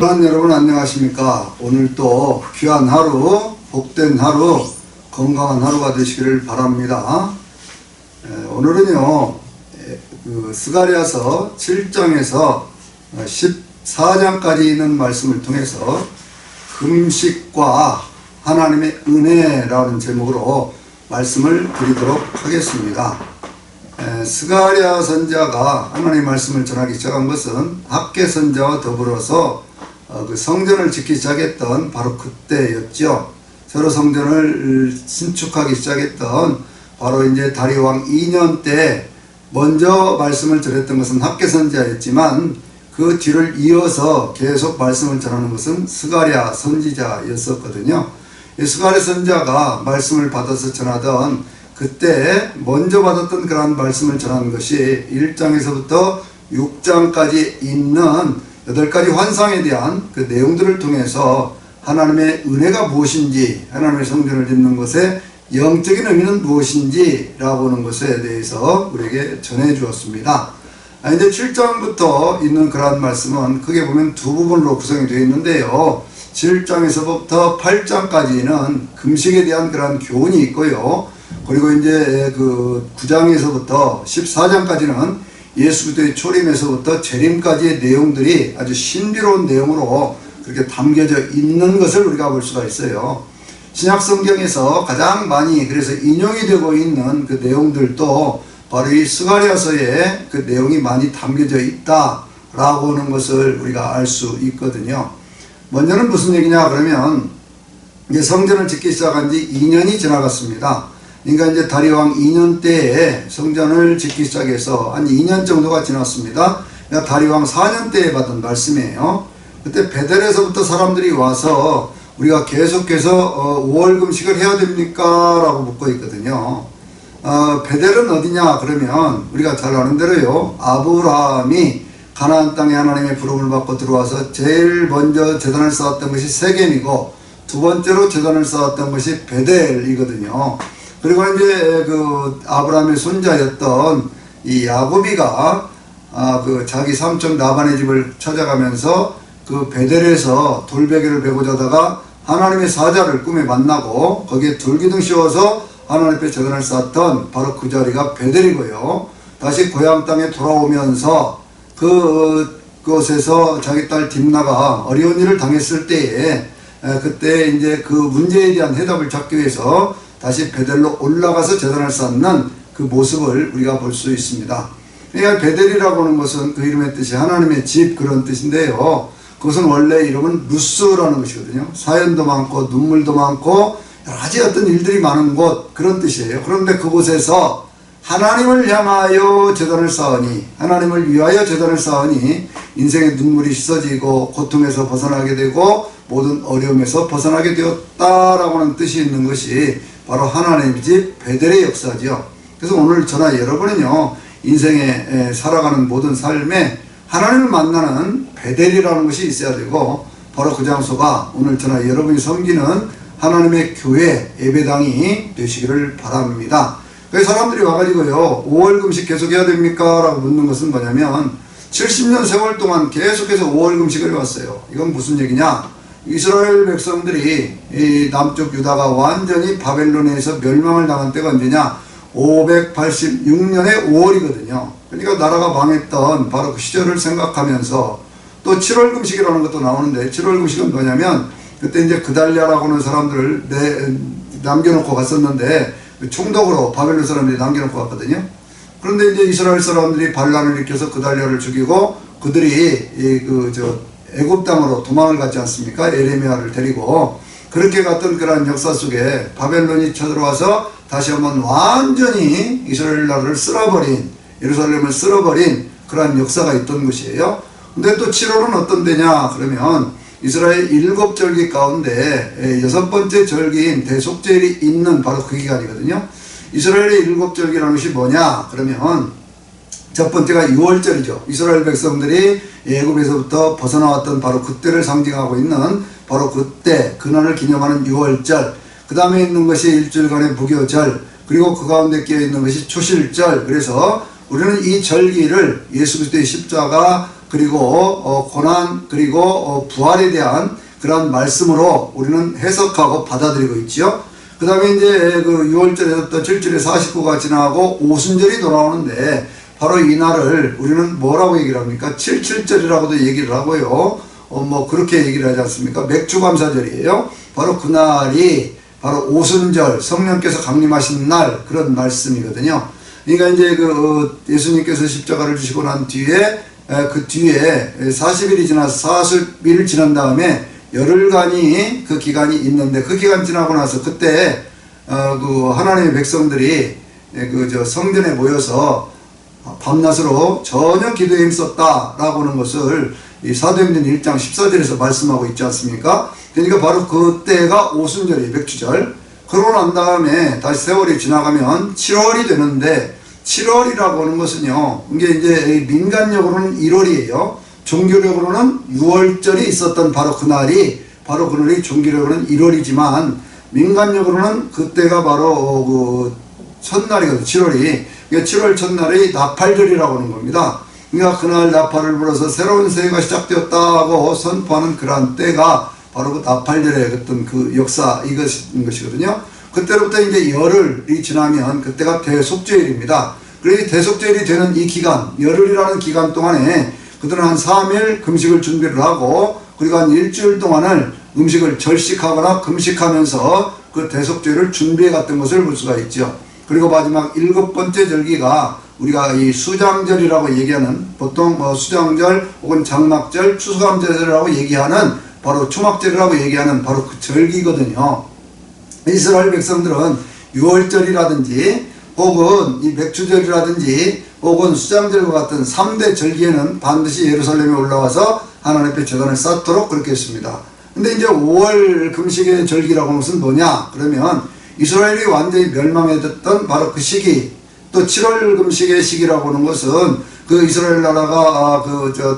여러분 안녕하십니까. 오늘 또 귀한 하루, 복된 하루, 건강한 하루가 되시기를 바랍니다. 오늘은요 스가랴서 7장에서 14장까지 있는 말씀을 통해서 금식과 하나님의 은혜라는 제목으로 말씀을 드리도록 하겠습니다. 스가랴 선지자가 하나님의 말씀을 전하기 시작한 것은 학개 선지자와 더불어서 그 성전을 짓기 시작했던 바로 그때였죠. 새로 성전을 신축하기 시작했던 바로 이제 다리오 왕 2년 때 먼저 말씀을 전했던 것은 학개 선지자였지만 그 뒤를 이어서 계속 말씀을 전하는 것은 스가랴 선지자였었거든요. 이 스가랴 선지자가 말씀을 받아서 전하던 그때 먼저 받았던 그러한 말씀을 전하는 것이 1장에서부터 6장까지 있는 8가지 환상에 대한 그 내용들을 통해서 하나님의 은혜가 무엇인지, 하나님의 성전을 짓는 것의 영적인 의미는 무엇인지 라고 하는 것에 대해서 우리에게 전해 주었습니다. 이제 7장부터 있는 그러한 말씀은 크게 보면 두 부분으로 구성이 되어 있는데요. 7장에서부터 8장까지는 금식에 대한 그러한 교훈이 있고요. 그리고 이제 그 9장에서부터 14장까지는 예수 그리스도의 초림에서부터 재림까지의 내용들이 아주 신비로운 내용으로 그렇게 담겨져 있는 것을 우리가 볼 수가 있어요. 신약 성경에서 가장 많이 그래서 인용이 되고 있는 그 내용들도 바로 이 스가랴서에 그 내용이 많이 담겨져 있다라고 하는 것을 우리가 알 수 있거든요. 먼저는 무슨 얘기냐 그러면 이제 성전을 짓기 시작한 지 2년이 지나갔습니다. 그러니까 이제 다리오 왕 2년 때에 성전을 짓기 시작해서 한 2년 정도가 지났습니다. 그러니까 다리오 왕 4년 때에 받은 말씀이에요. 그때 베델에서부터 사람들이 와서 우리가 계속해서 5월 금식을 해야 됩니까? 라고 묻고 있거든요. 베델은 어디냐 그러면 우리가 잘 아는 대로요. 아브라함이 가나안 땅에 하나님의 부름을 받고 들어와서 제일 먼저 제단을 쌓았던 것이 세겜이고 두 번째로 제단을 쌓았던 것이 베델이거든요. 그리고 이제 그 아브라함의 손자였던 이 야곱이가 그 자기 삼촌 나반의 집을 찾아가면서 그 베델에서 돌베개를 베고 자다가 하나님의 사자를 꿈에 만나고 거기에 돌기둥 씌워서 하나님 앞에 제단을 쌓았던 바로 그 자리가 베델이고요. 다시 고향 땅에 돌아오면서 그곳에서 자기 딸 딥나가 어려운 일을 당했을 때에 그때 이제 그 문제에 대한 해답을 찾기 위해서 다시 베델로 올라가서 제단을 쌓는 그 모습을 우리가 볼 수 있습니다. 그러니까 베델이라고 하는 것은 그 이름의 뜻이 하나님의 집 그런 뜻인데요. 그것은 원래 이름은 루스라는 것이거든요. 사연도 많고 눈물도 많고 여러 가지 어떤 일들이 많은 곳 그런 뜻이에요. 그런데 그곳에서 하나님을 향하여 제단을 쌓으니 하나님을 위하여 제단을 쌓으니 인생의 눈물이 씻어지고 고통에서 벗어나게 되고 모든 어려움에서 벗어나게 되었다라고 하는 뜻이 있는 것이 바로 하나님의 집 베델의 역사죠. 그래서 오늘 저나 여러분은요 인생에 살아가는 모든 삶에 하나님을 만나는 베델이라는 것이 있어야 되고 바로 그 장소가 오늘 저나 여러분이 섬기는 하나님의 교회 예배당이 되시기를 바랍니다. 그래서 사람들이 와가지고요 5월 금식 계속해야 됩니까? 라고 묻는 것은 뭐냐면 70년 세월 동안 계속해서 5월 금식을 해왔어요. 이건 무슨 얘기냐? 이스라엘 백성들이 이 남쪽 유다가 완전히 바벨론에서 멸망을 당한 때가 언제냐? 586년의 5월이거든요. 그러니까 나라가 망했던 바로 그 시절을 생각하면서 또 7월 금식이라는 것도 나오는데 7월 금식은 뭐냐면 그때 이제 그달랴라고 하는 사람들을 남겨놓고 갔었는데 총독으로 바벨론 사람들이 남겨놓고 갔거든요. 그런데 이제 이스라엘 사람들이 반란을 일으켜서 그달랴를 죽이고 그들이 애굽 땅으로 도망을 갔지 않습니까? 에레미야를 데리고 그렇게 갔던 그러한 역사 속에 바벨론이 쳐들어와서 다시 한번 완전히 이스라엘 나라를 쓸어버린 예루살렘을 쓸어버린 그러한 역사가 있던 것이에요. 근데 또 7월은 어떤 데냐 그러면 이스라엘 7절기 가운데 6번째 절기인 대속절이 있는 바로 그 기간이거든요. 이스라엘의 7절기라는 것이 뭐냐 그러면 첫 번째가 6월절이죠. 이스라엘 백성들이 애굽에서부터 벗어나왔던 바로 그때를 상징하고 있는 바로 그때 그날을 기념하는 6월절. 그 다음에 있는 것이 일주일간의 무교절, 그리고 그 가운데 끼어 있는 것이 초실절. 그래서 우리는 이 절기를 예수 그리스도의 십자가 그리고 고난, 그리고 부활에 대한 그런 말씀으로 우리는 해석하고 받아들이고 있죠. 그 다음에 이제 그 6월절에서부터 7절에 49가 지나고 오순절이 돌아오는데 바로 이날을 우리는 뭐라고 얘기를 합니까? 77절이라고도 얘기를 하고요. 뭐 그렇게 얘기를 하지 않습니까? 맥주감사절이에요. 바로 그날이 바로 오순절, 성령께서 강림하신 날, 그런 말씀이거든요. 그러니까 이제 예수님께서 십자가를 주시고 난 뒤에 그 뒤에 40일이 지나서 40일 지난 다음에 열흘간이 그 기간이 있는데, 그 기간 지나고 나서 그때 하나님의 백성들이 성전에 모여서 밤낮으로 전혀 기도에 힘썼다라고 하는 것을 이 사도행전 1장 14절에서 말씀하고 있지 않습니까? 그러니까 바로 그때가 오순절이에요. 맥주절. 그러고 난 다음에 다시 세월이 지나가면 7월이 되는데, 7월이라고 하는 것은요, 이게 이제 민간적으로는 1월이에요. 종교력으로는 6월절이 있었던 바로 그날이 종교력으로는 1월이지만 민간적으로는 그때가 바로 첫날이거든요. 7월이. 그러니까 7월 첫날이 나팔절이라고 하는 겁니다. 그러니까 그날 나팔을 불어서 새로운 새해가 시작되었다고 선포하는 그러한 때가 바로 그 나팔절의 어떤 그 역사, 이것인 것이거든요. 그때로부터 이제 열흘이 지나면 그때가 대속죄일입니다. 그래서 대속죄일이 되는 이 기간, 열흘이라는 기간 동안에 그들은 한 3일 금식을 준비를 하고, 그리고 한 일주일 동안을 음식을 절식하거나 금식하면서 그 대속죄를 준비해 갔던 것을 볼 수가 있죠. 그리고 마지막 7번째 절기가 우리가 이 수장절이라고 얘기하는, 보통 수장절 혹은 장막절, 추수감절이라고 얘기하는, 바로 초막절이라고 얘기하는 바로 그 절기거든요. 이스라엘 백성들은 6월절이라든지 혹은 이 맥주절이라든지 혹은 수장절과 같은 3대 절기에는 반드시 예루살렘에 올라와서 하나님 앞에 제단을 쌓도록 그렇게 했습니다. 근데 이제 5월 금식의 절기라고 하는 것은 뭐냐? 그러면 이스라엘이 완전히 멸망해졌던 바로 그 시기, 또 7월 금식의 시기라고 하는 것은 그 이스라엘 나라가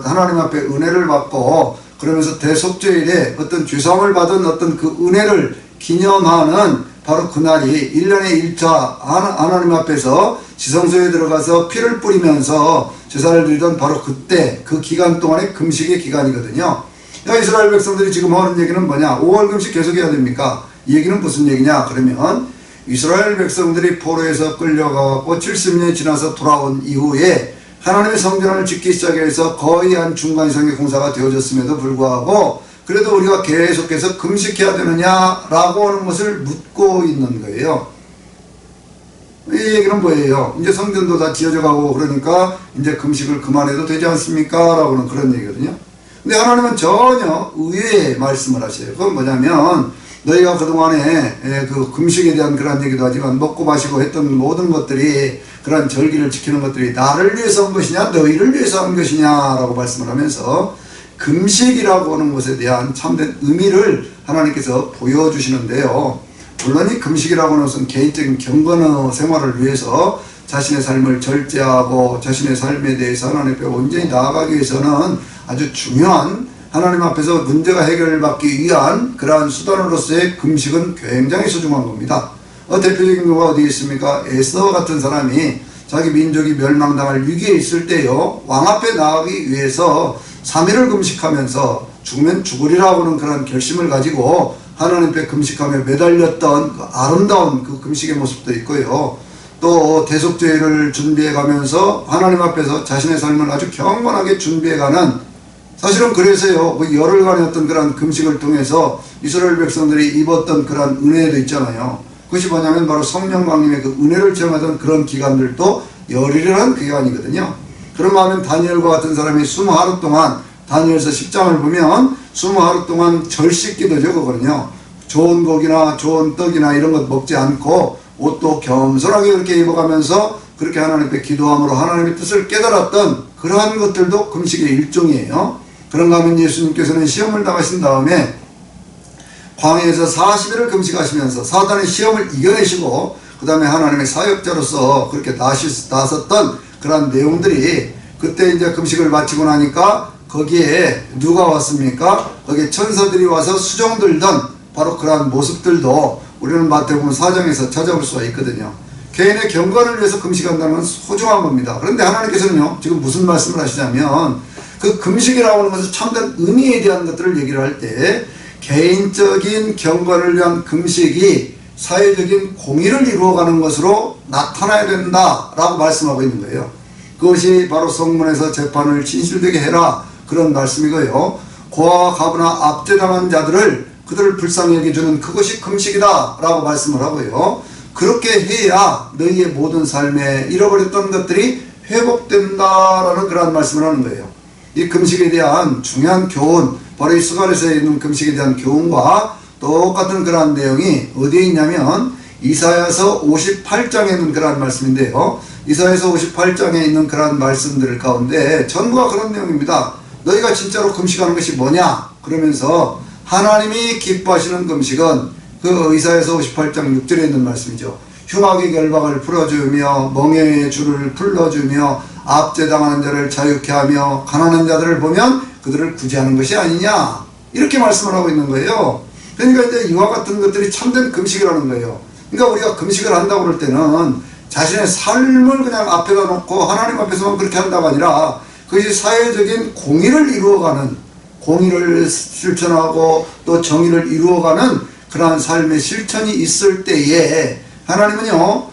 하나님 앞에 은혜를 받고 그러면서 대속죄일에 어떤 죄사함을 받은 어떤 그 은혜를 기념하는 바로 그날이 1년에 1차 하나님 앞에서 지성소에 들어가서 피를 뿌리면서 제사를 드리던 바로 그때 그 기간 동안의 금식의 기간이거든요. 그러니까 이스라엘 백성들이 지금 하는 얘기는 뭐냐? 5월 금식 계속해야 됩니까? 이 얘기는 무슨 얘기냐? 그러면 이스라엘 백성들이 포로에서 끌려가고 70년이 지나서 돌아온 이후에 하나님의 성전을 짓기 시작해서 거의 한 중간 이상의 공사가 되어졌음에도 불구하고 그래도 우리가 계속해서 금식해야 되느냐라고 하는 것을 묻고 있는 거예요. 이 얘기는 뭐예요? 이제 성전도 다 지어져 가고 그러니까 이제 금식을 그만해도 되지 않습니까? 라고 하는 그런 얘기거든요. 근데 하나님은 전혀 의외의 말씀을 하셔요. 그건 뭐냐면 너희가 그동안에 그 금식에 대한 그런 얘기도 하지만 먹고 마시고 했던 모든 것들이, 그런 절기를 지키는 것들이 나를 위해서 한 것이냐 너희를 위해서 한 것이냐 라고 말씀을 하면서 금식이라고 하는 것에 대한 참된 의미를 하나님께서 보여주시는데요. 물론 이 금식이라고 하는 것은 개인적인 경건 생활을 위해서 자신의 삶을 절제하고 자신의 삶에 대해서 하나님 앞에 온전히 나아가기 위해서는 아주 중요한, 하나님 앞에서 문제가 해결받기 위한 그러한 수단으로서의 금식은 굉장히 소중한 겁니다. 대표적인 경우가 어디 있습니까? 에스더 같은 사람이 자기 민족이 멸망당할 위기에 있을 때요, 왕 앞에 나가기 위해서 3일을 금식하면서 죽으면 죽으리라고 하는 그런 결심을 가지고 하나님 앞에 금식하며 매달렸던 그 아름다운 그 금식의 모습도 있고요. 또 대속죄를 준비해 가면서 하나님 앞에서 자신의 삶을 아주 경건하게 준비해가는, 사실은 그래서요, 그 열흘간의 어떤 그런 금식을 통해서 이스라엘 백성들이 입었던 그런 은혜도 있잖아요. 그것이 뭐냐면 바로 성령 강림의 그 은혜를 체험하던 그런 기간들도 열흘이라는 기간이거든요. 그런가 하면 다니엘과 같은 사람이 20하루 동안, 다니엘서 10장을 보면 20하루 동안 절식기도죠, 그거는요. 좋은 고기나 좋은 떡이나 이런 것 먹지 않고 옷도 겸손하게 그렇게 입어가면서 그렇게 하나님 앞에 기도함으로 하나님의 뜻을 깨달았던 그러한 것들도 금식의 일종이에요. 그런가 하면 예수님께서는 시험을 당하신 다음에 광야에서 40일을 금식하시면서 사단의 시험을 이겨내시고 그 다음에 하나님의 사역자로서 그렇게 나섰던 그러한 내용들이, 그때 이제 금식을 마치고 나니까 거기에 누가 왔습니까? 거기에 천사들이 와서 수종들던 바로 그러한 모습들도 우리는 마태복음 4장에서 찾아볼 수가 있거든요. 개인의 경건을 위해서 금식한다는 건 소중한 겁니다. 그런데 하나님께서는요, 지금 무슨 말씀을 하시냐면 그 금식이라고 하는 것은 참된 의미에 대한 것들을 얘기를 할 때 개인적인 경건을 위한 금식이 사회적인 공의를 이루어가는 것으로 나타나야 된다라고 말씀하고 있는 거예요. 그것이 바로 성문에서 재판을 진실되게 해라 그런 말씀이고요. 고아와 가부나 압제당한 자들을 그들을 불쌍히 여겨주는 그것이 금식이다 라고 말씀을 하고요. 그렇게 해야 너희의 모든 삶에 잃어버렸던 것들이 회복된다라는 그러한 말씀을 하는 거예요. 이 금식에 대한 중요한 교훈, 바로 이 스가랴서에 있는 금식에 대한 교훈과 똑같은 그러한 내용이 어디에 있냐면 이사야서 58장에 있는 그러한 말씀인데요. 이사야서 58장에 있는 그러한 말씀들 가운데 전부가 그런 내용입니다. 너희가 진짜로 금식하는 것이 뭐냐? 그러면서 하나님이 기뻐하시는 금식은 그 이사야서 58장 6절에 있는 말씀이죠. 흉악의 결박을 풀어주며 멍에의 줄을 풀어주며 압제당하는 자를 자유케 하며 가난한 자들을 보면 그들을 구제하는 것이 아니냐 이렇게 말씀을 하고 있는 거예요. 그러니까 이제 이와 같은 것들이 참된 금식이라는 거예요. 그러니까 우리가 금식을 한다고 그럴 때는 자신의 삶을 그냥 앞에다 놓고 하나님 앞에서만 그렇게 한다가 아니라 그것이 사회적인 공의를 이루어가는, 공의를 실천하고 또 정의를 이루어가는 그러한 삶의 실천이 있을 때에 하나님은요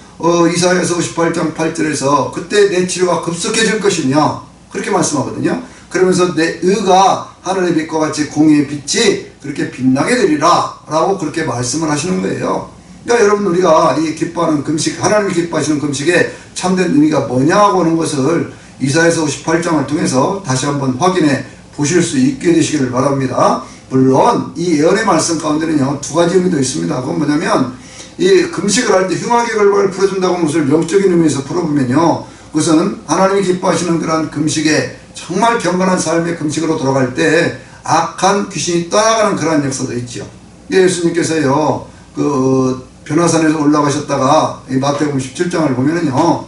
이사야서 58장 8절에서 그때 내 치료가 급속해질 것이며 그렇게 말씀하거든요. 그러면서 내 의가 하늘의 빛과 같이 공의의 빛이 그렇게 빛나게 되리라 라고 그렇게 말씀을 하시는 거예요. 그러니까 여러분 우리가 이 기뻐하는 금식, 하나님이 기뻐하시는 금식의 참된 의미가 뭐냐고 하는 것을 이사야서 58장을 통해서 다시 한번 확인해 보실 수 있게 되시기를 바랍니다. 물론 이 예언의 말씀 가운데는요 두 가지 의미도 있습니다. 그건 뭐냐면 이 금식을 할 때 흉악의 결박을 풀어준다고 하는 것을 영적인 의미에서 풀어보면요 그것은 하나님이 기뻐하시는 그러한 금식에 정말 경건한 삶의 금식으로 돌아갈 때 악한 귀신이 떠나가는 그러한 역사도 있죠. 예수님께서요 그 변화산에서 올라가셨다가 이 마태복음 17장을 보면은요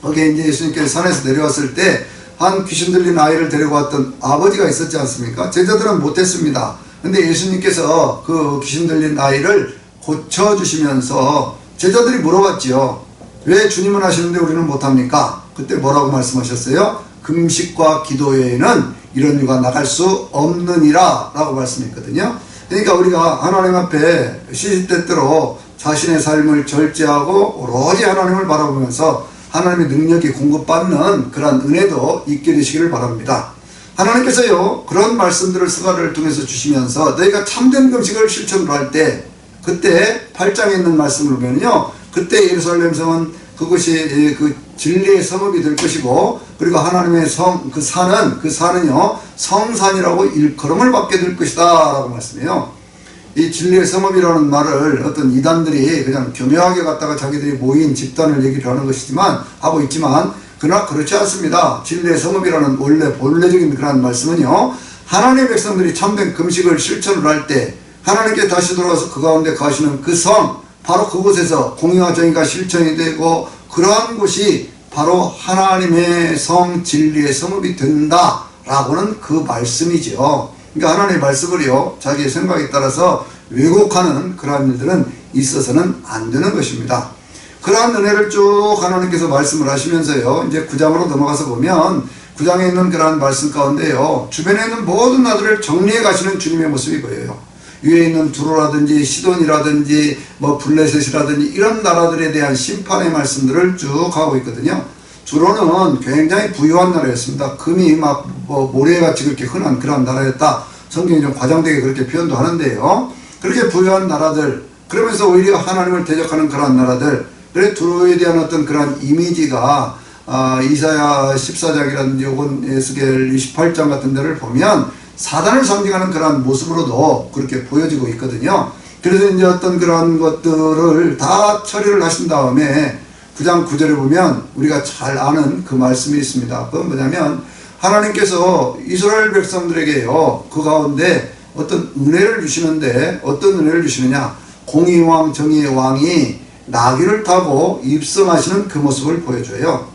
거기에 이제 예수님께서 산에서 내려왔을 때 한 귀신 들린 아이를 데리고 왔던 아버지가 있었지 않습니까? 제자들은 못했습니다. 근데 예수님께서 그 귀신 들린 아이를 고쳐주시면서 제자들이 물어봤지요. 왜 주님은 하시는데 우리는 못합니까? 그때 뭐라고 말씀하셨어요? 금식과 기도 외에는 이런 유가 나갈 수 없느니라 라고 말씀했거든요. 그러니까 우리가 하나님 앞에 시시때때로 자신의 삶을 절제하고 오로지 하나님을 바라보면서 하나님의 능력이 공급받는 그러한 은혜도 있게 되시기를 바랍니다. 하나님께서요 그런 말씀들을 스가랴를 통해서 주시면서 너희가 참된 금식을 실천을 할 때 그때 8장에 있는 말씀을 보면요 그때 예루살렘 성은 그것이 그 진리의 성읍이 될 것이고 그리고 하나님의 성 그 산은요 성산이라고 일컬음을 받게 될 것이다 라고 말씀해요. 이 진리의 성읍이라는 말을 어떤 이단들이 그냥 교묘하게 갖다가 자기들이 모인 집단을 얘기를 하는 것이지만 하고 있지만 그러나 그렇지 않습니다. 진리의 성읍이라는 원래 본래적인 그런 말씀은요 하나님의 백성들이 참된 금식을 실천을 할 때 하나님께 다시 돌아와서 그 가운데 가시는 그 성 바로 그곳에서 공의와 정의가 실천이 되고 그러한 곳이 바로 하나님의 성 진리의 성읍이 된다라고는 그 말씀이죠. 그러니까 하나님의 말씀을요 자기의 생각에 따라서 왜곡하는 그러한 일들은 있어서는 안 되는 것입니다. 그러한 은혜를 쭉 하나님께서 말씀을 하시면서요 이제 9장으로 넘어가서 보면 9장에 있는 그러한 말씀 가운데요 주변에 있는 모든 나라들을 정리해 가시는 주님의 모습이 보여요. 위에 있는 두로라든지 시돈이라든지 뭐 블레셋이라든지 이런 나라들에 대한 심판의 말씀들을 쭉 하고 있거든요. 두로는 굉장히 부유한 나라였습니다. 금이 막 모래같이 그렇게 흔한 그런 나라였다. 성경이 좀 과장되게 그렇게 표현도 하는데요. 그렇게 부유한 나라들, 그러면서 오히려 하나님을 대적하는 그런 나라들, 그래 두로에 대한 어떤 그런 이미지가 이사야 14장이라든지 혹은 에스겔 28장 같은 데를 보면 사단을 상징하는 그런 모습으로도 그렇게 보여지고 있거든요. 그래서 이제 어떤 그런 것들을 다 처리를 하신 다음에 9장 9절에 보면 우리가 잘 아는 그 말씀이 있습니다. 그건 뭐냐면 하나님께서 이스라엘 백성들에게요 그 가운데 어떤 은혜를 주시는데 어떤 은혜를 주시느냐 공의왕 정의의 왕이 나귀를 타고 입성하시는 그 모습을 보여줘요.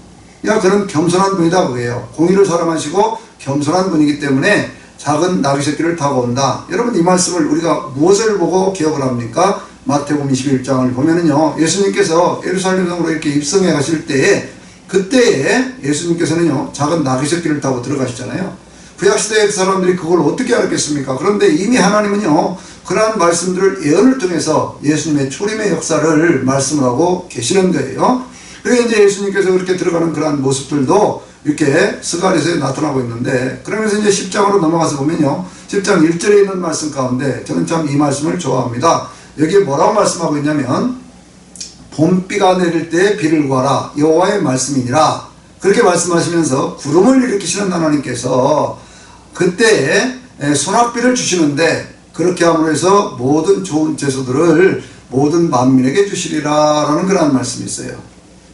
야 그는 겸손한 분이다 그거예요. 공의를 사랑하시고 겸손한 분이기 때문에 작은 나귀 새끼를 타고 온다. 여러분 이 말씀을 우리가 무엇을 보고 기억을 합니까? 마태복음 21장을 보면은요 예수님께서 예루살렘 성으로 이렇게 입성해 가실 때에 그때에 예수님께서는요 작은 나귀 새끼를 타고 들어가시잖아요. 구약시대의 사람들이 그걸 어떻게 알았겠습니까? 그런데 이미 하나님은요, 그러한 말씀들을 예언을 통해서 예수님의 초림의 역사를 말씀을 하고 계시는 거예요. 그래서 이제 예수님께서 그렇게 들어가는 그러한 모습들도 이렇게 스가랴서에 나타나고 있는데, 그러면서 이제 10장으로 넘어가서 보면요, 10장 1절에 있는 말씀 가운데 저는 참 이 말씀을 좋아합니다. 여기에 뭐라고 말씀하고 있냐면, 봄비가 내릴 때 비를 구하라 여호와의 말씀이니라. 그렇게 말씀하시면서 구름을 일으키시는 하나님께서 그때에 소낙비를 주시는데, 그렇게 함으로 해서 모든 좋은 제소들을 모든 만민에게 주시리라 라는 그런 말씀이 있어요.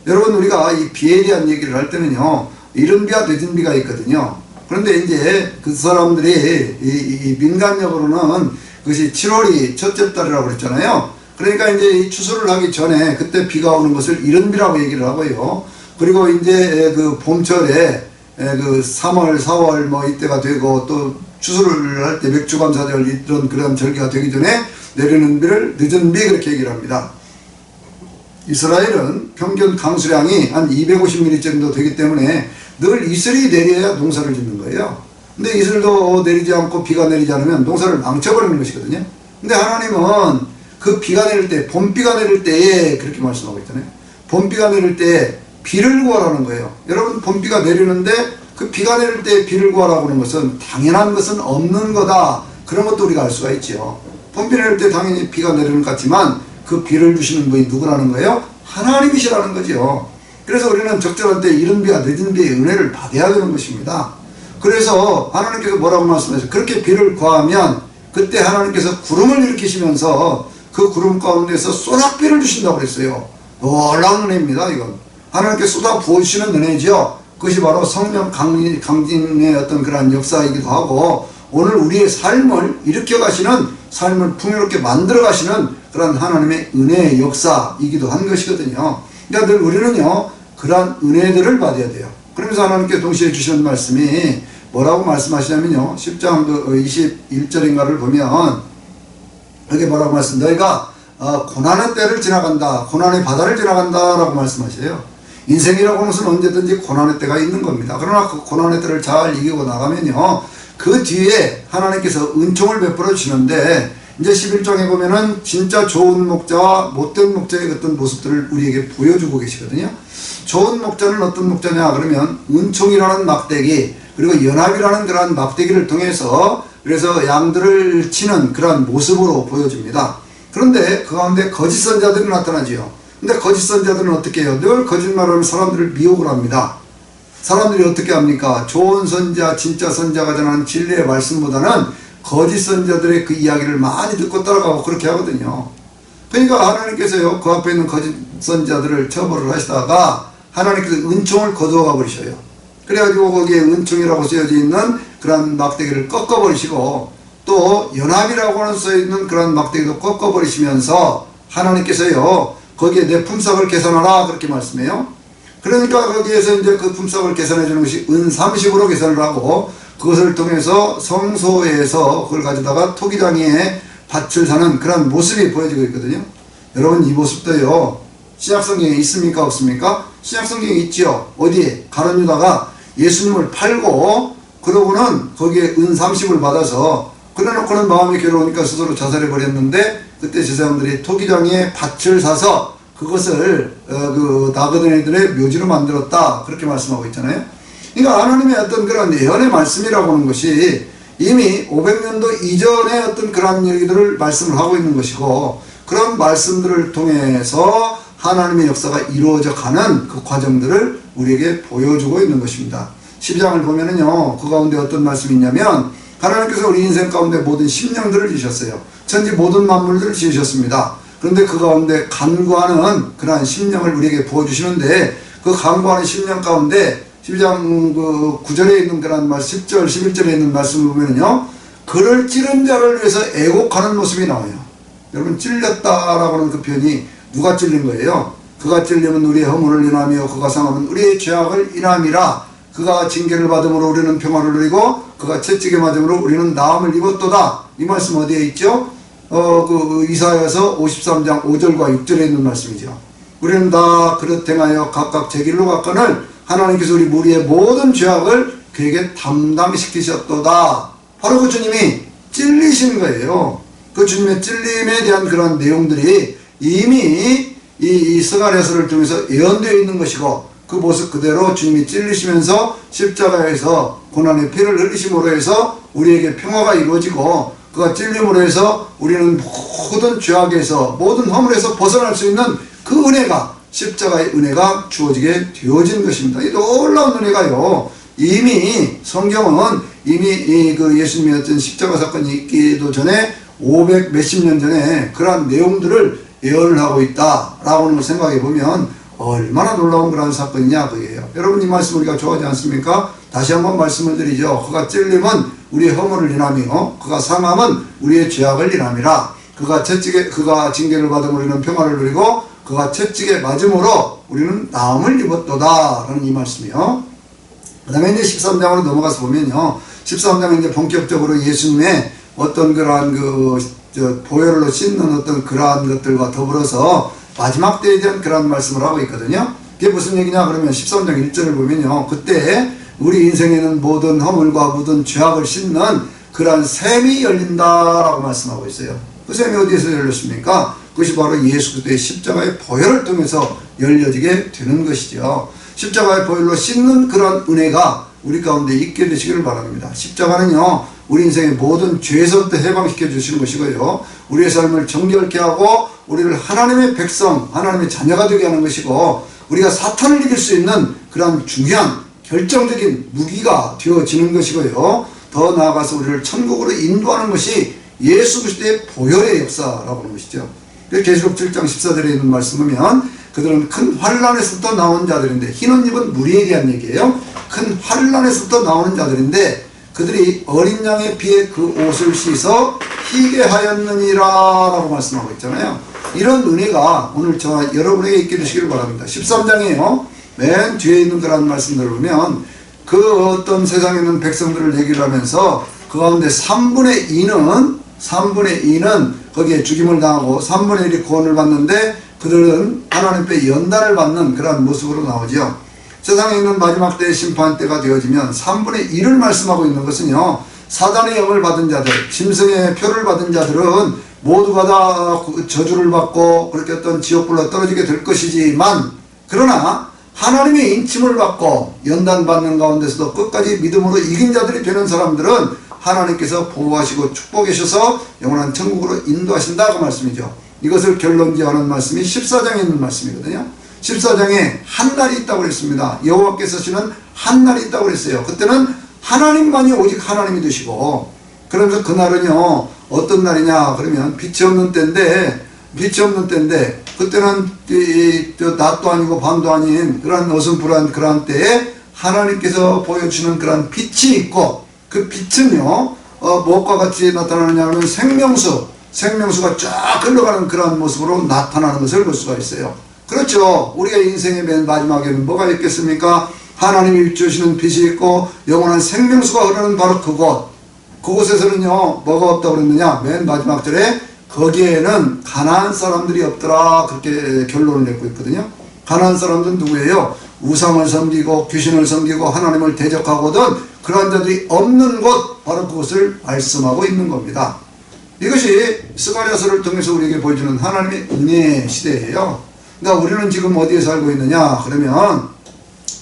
여러분, 우리가 이 비에 대한 얘기를 할 때는요, 이른 비와 늦은 비가 있거든요. 그런데 이제 그 사람들이 이 민간적으로는 그것이 7월이 첫째 달이라고 그랬잖아요. 그러니까 이제 이 추수를 하기 전에 그때 비가 오는 것을 이른 비라고 얘기를 하고요. 그리고 이제 그 봄철에 그 3월, 4월 뭐 이때가 되고, 또 추수를 할 때 맥주감사절 이런 그런 절기가 되기 전에 내리는 비를 늦은 비 그렇게 얘기를 합니다. 이스라엘은 평균 강수량이 한 250mm 정도 되기 때문에 늘 이슬이 내려야 농사를 짓는 거예요. 근데 이슬도 내리지 않고 비가 내리지 않으면 농사를 망쳐버리는 것이거든요. 근데 하나님은 그 비가 내릴 때, 봄비가 내릴 때에 그렇게 말씀하고 있잖아요. 봄비가 내릴 때 비를 구하라는 거예요. 여러분, 봄비가 내리는데 그 비가 내릴 때 비를 구하라고 하는 것은 당연한 것은 없는 거다. 그런 것도 우리가 알 수가 있죠. 봄비 내릴 때 당연히 비가 내리는 것 같지만 그 비를 주시는 분이 누구라는 거예요? 하나님이시라는 거죠. 그래서 우리는 적절한 때 이른 비와 늦은 비의 은혜를 받아야 되는 것입니다. 그래서 하나님께서 뭐라고 말씀하셨어요? 그렇게 비를 구하면 그때 하나님께서 구름을 일으키시면서 그 구름 가운데서 소낙비를 주신다고 그랬어요. 놀라운 은혜입니다. 이건 하나님께서 쏟아 부어주시는 은혜죠. 그것이 바로 성령 강진의 어떤 그런 역사이기도 하고, 오늘 우리의 삶을 일으켜 가시는, 삶을 풍요롭게 만들어 가시는 그런 하나님의 은혜의 역사이기도 한 것이거든요. 그러니까 늘 우리는요, 그러한 은혜들을 받아야 돼요. 그러면서 하나님께 동시에 주시는 말씀이 뭐라고 말씀하시냐면요, 10장 21절인가를 보면 여기 뭐라고 말씀, 너희가 고난의 때를 지나간다, 고난의 바다를 지나간다 라고 말씀하세요. 인생이라고 하는 것은 언제든지 고난의 때가 있는 겁니다. 그러나 그 고난의 때를 잘 이기고 나가면요, 그 뒤에 하나님께서 은총을 베풀어 주시는데, 이제 11장에 보면은 진짜 좋은 목자와 못된 목자의 어떤 모습들을 우리에게 보여주고 계시거든요. 좋은 목자는 어떤 목자냐 그러면 은총이라는 막대기, 그리고 연합이라는 그러한 막대기를 통해서 그래서 양들을 치는 그러한 모습으로 보여줍니다. 그런데 그 가운데 거짓 선자들이 나타나지요. 근데 거짓 선자들은 어떻게 해요? 늘 거짓말하면 사람들을 미혹을 합니다. 사람들이 어떻게 합니까? 좋은 선자, 진짜 선자가 전하는 진리의 말씀보다는 거짓 선자들의 그 이야기를 많이 듣고 따라가고 그렇게 하거든요. 그러니까 하나님께서요, 그 앞에 있는 거짓 선자들을 처벌을 하시다가 하나님께서 은총을 거두어가 버리셔요. 그래가지고 거기에 은총이라고 쓰여져 있는 그런 막대기를 꺾어버리시고, 또 연합이라고 하는 써있는 그런 막대기도 꺾어버리시면서 하나님께서요, 거기에 내 품삯을 계산하라 그렇게 말씀해요. 그러니까 거기에서 이제 그 품삯을 계산해 주는 것이 은30으로 계산을 하고, 그것을 통해서 성소에서 그걸 가져다가 토기장에 밭을 사는 그런 모습이 보여지고 있거든요. 여러분, 이 모습도요, 신약성경에 있습니까 없습니까? 신약성경에 있죠. 어디에? 가룟 유다가 예수님을 팔고 그러고는 거기에 은30을 받아서 그래놓고는 마음이 괴로우니까 스스로 자살해 버렸는데, 그때 제사장들이 토기장에 밭을 사서 그것을 그 나그네 애들의 묘지로 만들었다 그렇게 말씀하고 있잖아요. 그러니까 하나님의 어떤 그런 예언의 말씀이라고 하는 것이 이미 500년도 이전의 어떤 그런 얘기들을 말씀을 하고 있는 것이고, 그런 말씀들을 통해서 하나님의 역사가 이루어져 가는 그 과정들을 우리에게 보여주고 있는 것입니다. 12장을 보면은요, 그 가운데 어떤 말씀이 있냐면, 하나님께서 우리 인생 가운데 모든 심령들을 지으셨어요. 천지 모든 만물들을 지으셨습니다. 그런데 그 가운데 간구하는 그러한 심령을 우리에게 부어주시는데, 그 간구하는 심령 가운데 12장 그 9절에 있는 그런 말씀, 10절, 11절에 있는 말씀을 보면요, 그를 찌른 자를 위해서 애곡하는 모습이 나와요. 여러분, 찔렸다라고 하는 그 표현이 누가 찔린 거예요? 그가 찔리면 우리의 허물을 인하며 그가 상하면 우리의 죄악을 인함이라. 그가 징계를 받음으로 우리는 평화를 누리고 그가 채찍에 맞음으로 우리는 나음을 입었도다. 이 말씀 어디에 있죠? 그 이사야서 53장 5절과 6절에 있는 말씀이죠. 우리는 다 그릇 행하여 각각 제 길로 갔거늘 하나님께서 우리 무리의 모든 죄악을 그에게 담당시키셨도다. 바로 그 주님이 찔리신 거예요. 그 주님의 찔림에 대한 그런 내용들이 이미 이 스가랴서를 통해서 예언되어 있는 것이고, 그 모습 그대로 주님이 찔리시면서 십자가에서 고난의 피를 흘리심으로 해서 우리에게 평화가 이루어지고, 그가 찔림으로 해서 우리는 모든 죄악에서 모든 허물에서 벗어날 수 있는 그 은혜가, 십자가의 은혜가 주어지게 되어진 것입니다. 이 놀라운 은혜가요, 이미 성경은 이미 그 예수님의 어떤 십자가 사건이 있기도 전에 500 몇십 년 전에 그러한 내용들을 예언을 하고 있다라고 하는 걸 생각해 보면 얼마나 놀라운 그런 사건이냐 그게요. 여러분, 이 말씀 우리가 좋아하지 않습니까? 다시 한번 말씀을 드리죠. 그가 찔림은 우리의 허물을 인하며 그가 상함은 우리의 죄악을 인함이라. 그가 징계를 받음으로 우리는 평화를 누리고 그가 채찍에 맞음으로 우리는 나음을 입었도다 라는 이 말씀이요. 그 다음에 이제 13장으로 넘어가서 보면요, 13장은 이제 본격적으로 예수님의 어떤 그러한 보혈로 씻는 어떤 그러한 것들과 더불어서 마지막 때에 대한 그러한 말씀을 하고 있거든요. 그게 무슨 얘기냐 그러면 13장 1절을 보면요, 그때 우리 인생에는 모든 허물과 모든 죄악을 씻는 그러한 샘이 열린다라고 말씀하고 있어요. 그 샘이 어디에서 열렸습니까? 그것이 바로 예수 그리스도의 십자가의 보혈을 통해서 열려지게 되는 것이죠. 십자가의 보혈로 씻는 그런 은혜가 우리 가운데 있게 되시기를 바랍니다. 십자가는요, 우리 인생의 모든 죄에서부터 해방시켜 주시는 것이고요, 우리의 삶을 정결케 하고 우리를 하나님의 백성, 하나님의 자녀가 되게 하는 것이고, 우리가 사탄을 이길 수 있는 그런 중요한 결정적인 무기가 되어지는 것이고요, 더 나아가서 우리를 천국으로 인도하는 것이 예수 그리스도의 보혈의 역사라고 하는 것이죠. 계시록 7장 14절에 있는 말씀 보면 그들은 큰 환난에서부터 나온 자들인데, 흰 옷 입은 무리에 대한 얘기예요. 큰 환난에서부터 나오는 자들인데 그들이 어린 양의 피에 그 옷을 씻어 희게 하였느니라 라고 말씀하고 있잖아요. 이런 은혜가 오늘 저와 여러분에게 있게 되시기를 바랍니다. 13장이에요. 맨 뒤에 있는 그런 말씀들을 보면 그 어떤 세상에 있는 백성들을 얘기를 하면서 그 가운데 3분의 2는 거기에 죽임을 당하고 3분의 1이 구원을 받는데 그들은 하나님께 연단을 받는 그런 모습으로 나오죠. 세상에 있는 마지막 때의 심판 때가 되어지면 3분의 1을 말씀하고 있는 것은요, 사단의 영을 받은 자들, 짐승의 표를 받은 자들은 모두가 다 저주를 받고 그렇게 어떤 지옥불로 떨어지게 될 것이지만, 그러나 하나님의 인침을 받고 연단받는 가운데서도 끝까지 믿음으로 이긴 자들이 되는 사람들은 하나님께서 보호하시고 축복하셔서 영원한 천국으로 인도하신다 그 말씀이죠. 이것을 결론지어하는 말씀이 14장에 있는 말씀이거든요. 14장에 한 날이 있다고 그랬습니다. 여호와께서 주시는 한 날이 있다고 그랬어요. 그때는 하나님만이 오직 하나님이 되시고, 그러면서 그날은요, 어떤 날이냐 그러면 빛이 없는 때인데 그때는 낮도 아니고 밤도 아닌 그런 어슴푸레한 그런 때에 하나님께서 보여주시는 그런 빛이 있고, 그 빛은요, 무엇과 같이 나타나느냐 하면 생명수가 쫙 흘러가는 그런 모습으로 나타나는 것을 볼 수가 있어요. 그렇죠. 우리가 인생의 맨 마지막에는 뭐가 있겠습니까? 하나님이 주시는 빛이 있고 영원한 생명수가 흐르는 바로 그곳에서는요, 뭐가 없다고 그랬느냐? 맨 마지막 절에 거기에는 가나안 사람들이 없더라, 그렇게 결론을 내고 있거든요. 가나안 사람들은 누구예요? 우상을 섬기고 귀신을 섬기고 하나님을 대적하거든 그런 자들이 없는 곳, 바로 그것을 말씀하고 있는 겁니다. 이것이 스가랴서를 통해서 우리에게 보여주는 하나님의 은혜 시대예요. 그러니까 우리는 지금 어디에 살고 있느냐 그러면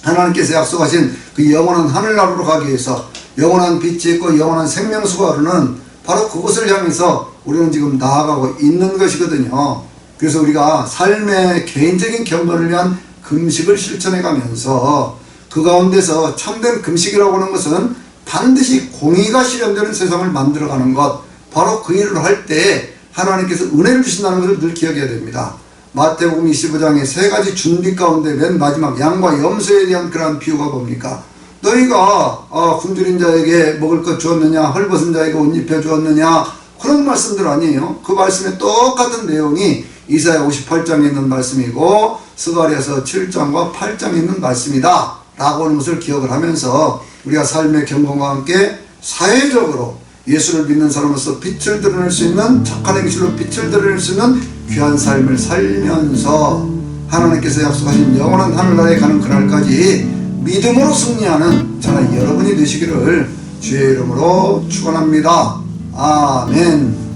하나님께서 약속하신 그 영원한 하늘나라로 가기 위해서 영원한 빛이 있고 영원한 생명수가 흐르는 바로 그곳을 향해서 우리는 지금 나아가고 있는 것이거든요. 그래서 우리가 삶의 개인적인 경건을 위한 금식을 실천해 가면서 그 가운데서 참된 금식이라고 하는 것은 반드시 공의가 실현되는 세상을 만들어가는 것, 바로 그 일을 할 때 하나님께서 은혜를 주신다는 것을 늘 기억해야 됩니다. 마태복음 25장의 세 가지 준비 가운데 맨 마지막 양과 염소에 대한 그러한 비유가 뭡니까? 너희가 굶주린 자에게 먹을 것 주었느냐, 헐벗은 자에게 옷 입혀 주었느냐, 그런 말씀들 아니에요. 그 말씀에 똑같은 내용이 이사야 58장에 있는 말씀이고 스가랴서 7장과 8장에 있는 말씀이다 라고 하는 것을 기억을 하면서 우리가 삶의 경건과 함께 사회적으로 예수를 믿는 사람으로서 빛을 드러낼 수 있는, 착한 행실로 빛을 드러낼 수 있는 귀한 삶을 살면서 하나님께서 약속하신 영원한 하늘나라에 가는 그날까지 믿음으로 승리하는 저는 여러분이 되시기를 주의 이름으로 축원합니다. 아멘.